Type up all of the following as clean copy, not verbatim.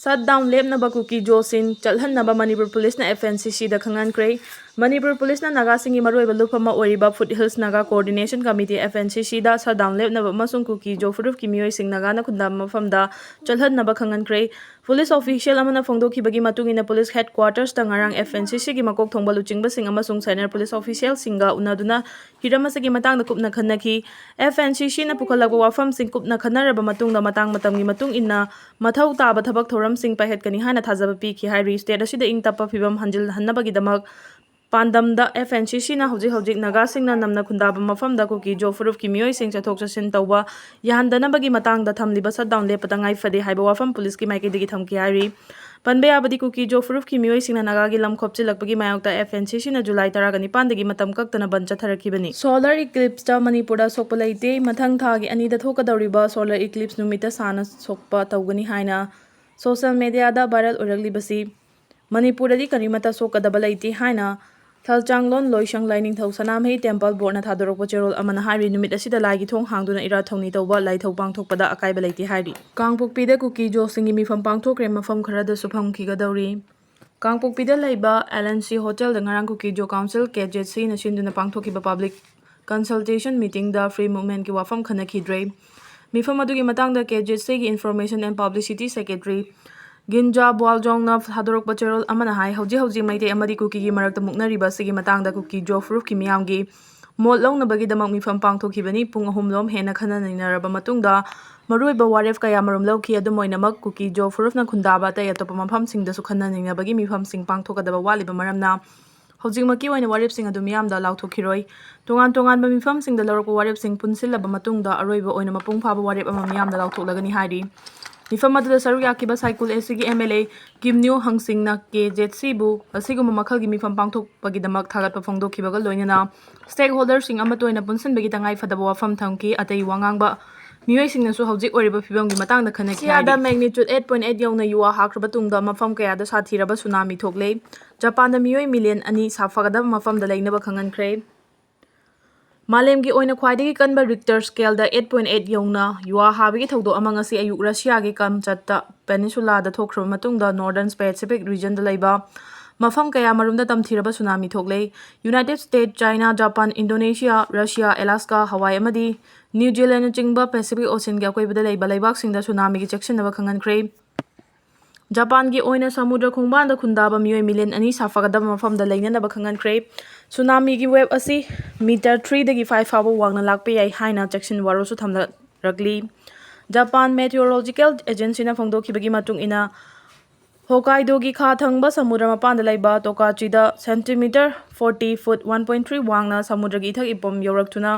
Shutdown lepnaba Kuki Josin Changhannaba Manipur Police na FNCC da Changhannaba Manipur Police na Naga singi maruiba lupama oriba Foothills Naga Coordination Committee FNCC da shutdown lepnaba masung Kuki Jo Furuf ki miyoi sing Naga na kundam mafamda Changhannaba Changhannaba Police official amana phongdokibagi matungina Police Headquarters da ngarang FNCC gi makok thongba luchingba sing amasung senior police official singa unaduna hiramasagi matang da kupna khanaki FNCC na pukhalagwa wafam sing kupna khanaraba matungda matang matamgi matung inna mathau taba thabak thoram sing pahet kani hana thajaba pikhi hairi state asida ing tapa phibam hanjil hannabagi damak Pandamda FNCC na hojik Naga sing na namna khundaba mafamda Kuki Jo Furuf ki miyoi sing chathok chasin tawba yahandanabagi matangda thamliba shutdown lepata ngai fade haiba wafam police ki maikidigi thamki hairi Panbe abadi Kuki Jo Furuf ki miyoi sing na Naga gi lam khopchilakpagi mayokta FNCC na July 19 dagi matam kaktana ban chatharakibani Solar eclipse ta Manipura sokpa leite mathang thagi ani da thokadawriba solar eclipse numita sana sokpa tawgani haina social media da viral oraglibasi Manipura di karimata sokadaba leite haina Thalchanglon Loishang Lining Thau Sanamhei Temple Board na thadorok Cherol amana hari numit asida lagi thong hangduna ira thongni tawba lai thau pangthokpada akaiba leite hari Kangpokpida Kuki Jo singi mifam pangthokre mafam kharada sufam khigadawri Kangpokpida laiba LNC Hotel da ngarang Kuki Jo Council KJC na sinduna pangthokiba public consultation meeting da free movement ki wafam khanakhidre mifam adugi matangda KJC gi information and publicity secretary Ginja Boaljong na Hadorok Bacherol amana hai hauji maite amadi Kuki gi marakta muknariba sigi matangda Kuki Jo Furuf ki miyamgi mot long na bagi damak mifam pangthokibani pung ahumlom hena khananainaraba matungda maruiba waref kaya marum lawki adumoinamak Kuki Jo Furuf na khundaba ta yatopa mafam singda su khananainabagi mifam sing pangthokadaba waliba maramna hojikmaki oina warep sing adu miyamda lauthokiroi tongan ba mifam singda lawrokpa warep sing punsilaba matungda aroiba oina mapung phaba warep ama miyamda lauthoklagani hairi Mifam aduda saruk yakiba cycle SG MLA Kimnyu Hangsing na KJC bu asiguma makhalgi mifam pangthokpagi damak thagatpa phongdokhibaga loinana stakeholders sing amatoina punsinbagi tangai fadaba wafam thamki atai wangangba miyoi singnasu hojik oriba phibamgi matangda khanaki siada magnitude 8.8 yauna yuwa hakraba tungda mafam kayada sathiraba tsunami thokle Japan da miyoi million ani safagadaba mafamda leinaba khangankhre Malemgi oina khwaidagi kanba Richter scale da 8.8 yauna yuwa habigi thawdo amang asi ayuk Russia gi Kamchatka peninsula da thokhraba matungda Northern Pacific region da laiba mafam kaya marumda tamthiraba tsunami thokle United States China Japan Indonesia Russia Alaska Hawaii amadi New Zealand chingba Pacific Ocean gi akoibada laiba laibak singda tsunami gi cheksinaba khangankhre Japan gi oina samudra khungbanda khundaba miyoi million ani safagadaba mafamda leinanaba khangankhre Tsunami gi wave asi meter 3 dagi 5 fawa wangna lakpe yai haina cheksin warosu thamla ragli Japan Meteorological Agency na phongdokhibagi matung ina Hokkaido gi kha thangba samudra mapanda laiba Tokachi da centimeter 40 foot 1.3 wangna samudra gi ithak ipom yoraktuna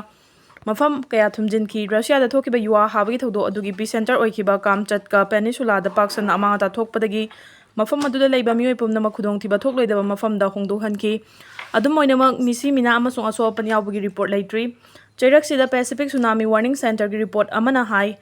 mafam kaya thumjinki Russia da thokiba yuwa habagi thodo adugi epicenter oikhiba Kamchatka peninsula da paksana amangata thokpadagi mafam aduda laiba miyoi pumna makhudong thiba thokloidaba mafam da hongdohanki adum oinamak misi mina amasung asopan yawbagi report laitri Chiraksida Pacific Tsunami Warning Center gi report amana hai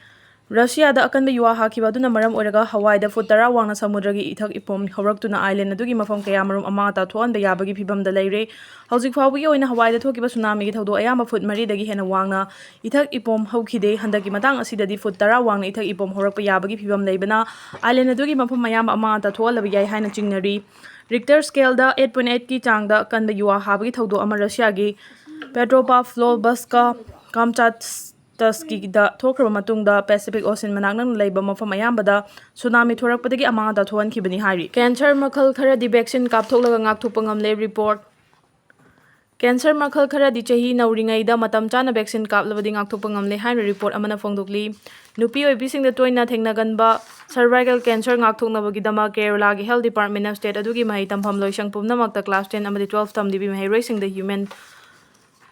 Russia da akanba yuwa hakiba aduna maram oiraga Hawaii da foot 10 wangna samudra gi ithak ipom horaktuna island adugi mafam kaya marum amata thoanba yabagi phibam da leire hojik phawbagi oina Hawaii da thokiba tsunami gi thawdo ayamba foot 3 dagi hena wangna ithak ipom haukhide handaki matang asidadi foot 10 wangna ithak ipom horakpa yabagi phibam leibana island adugi mafam ayamba amata thoalaba yai haina chingnari Richter scale da 8.8 ki changda kanba yuwa habagi thawdo ama Russia gi Petropavlovsk Kamchatka da thokraba matungda Pacific Ocean manaknang laiba mafam ayambada tsunami thorakpadagi amangada thoankhibani hairi Cancer makhal kharadi vaccine kapthoklaga ngakthokpa ngamle report Cancer makhal kharadi chahi nauringaida matam chana vaccine kaplabadi ngakthokpa ngamle haina report amana phongdokli nupi oibisingda toina thengnaganba cervical cancer ngakthoknabagi dama Kerala gi Health Department of State adugi mahai tampham loisang pumnamakta class 10 amadi 12 tamdibi mahai roisingda human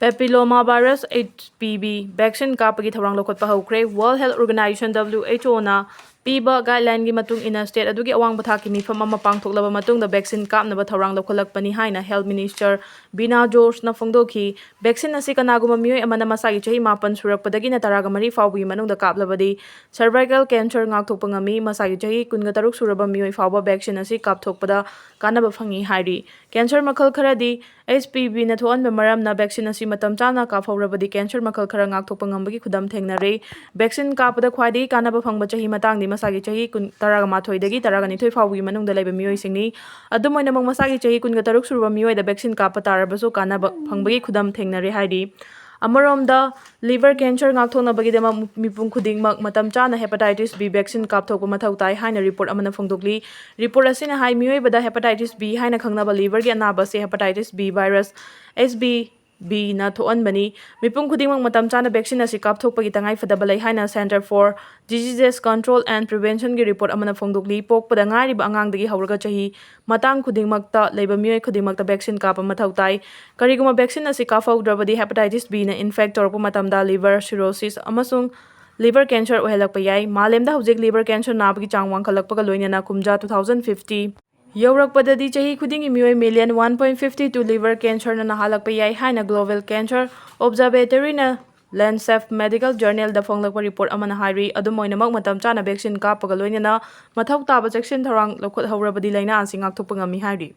Papilloma virus HPV vaccine kapagi thawrang lokotpa hawkre World Health Organization WHO na piba guideline gi matung ina state adugi awang bathaki mifam ama pangthoklaba matungda vaccine kapnaba thawrang lokholakpani haina Health Minister Bina George na phongdokhi vaccine asi kanaguma miyoi amana masagi chahi 9 surakpadagi na 13 fawbi manungda kaplabadi cervical cancer ngakthokpa ngami masagi chahi 13 suraba miyoi fawba vaccine asi kapthokpada kanaba phangi hairi cancer makhal kharadi HPV na thoanba maramna vaccine asi matam chana kaphawrabadi cancer makhal khara ngakthokpa ngambagi khudam thengnare vaccine kapada khwaidi kanaba phangba chahi matangdi masagi chahi 12 dagi 12 fawgi manungda laiba miyoisingni adum oinamok masagi chahi 13 suruba miyoida vaccine kapa tarabasu kanaba phangbagi khudam thengnare haidi Amoromda liver cancer ngakthonabagidama mipum khudingmak matam chana hepatitis B vaccine kapthokpa mathau tai haina report amana phongdokli report asina hai miyoibada hepatitis B haina khangnaba liver gi anaba se hepatitis B virus SBB na thoanbani mipum khudingmak matam chana vaccine asi kapthokpagi tangai fadaba lai haina Center for Diseases Control and Prevention gi report amana phongdokli pokpada ngariba angangdagi hawraga chahi matang khudingmakta leiba miyoy khudingmakta vaccine kapa mathau tai kariguma vaccine asi kafaudrabadi hepatitis B na infect torpa matamda liver cirrhosis amasung liver cancer ohelakpa yai malemda hujik liver cancer nabagi chang wangkhalakpaga loinana kumja 2050 Yaurakpadadi chahi khudingi miyoy million 1.52 liver cancer na nahalakpa yai haina global cancer observatory na Lancet Medical Journal da phonglakpa report amana hairi adumoinamak matam chana vaccine kapaga loinana mathau taba section tharang lokhot haurabadi laina asing ngakthokpa ngami hairi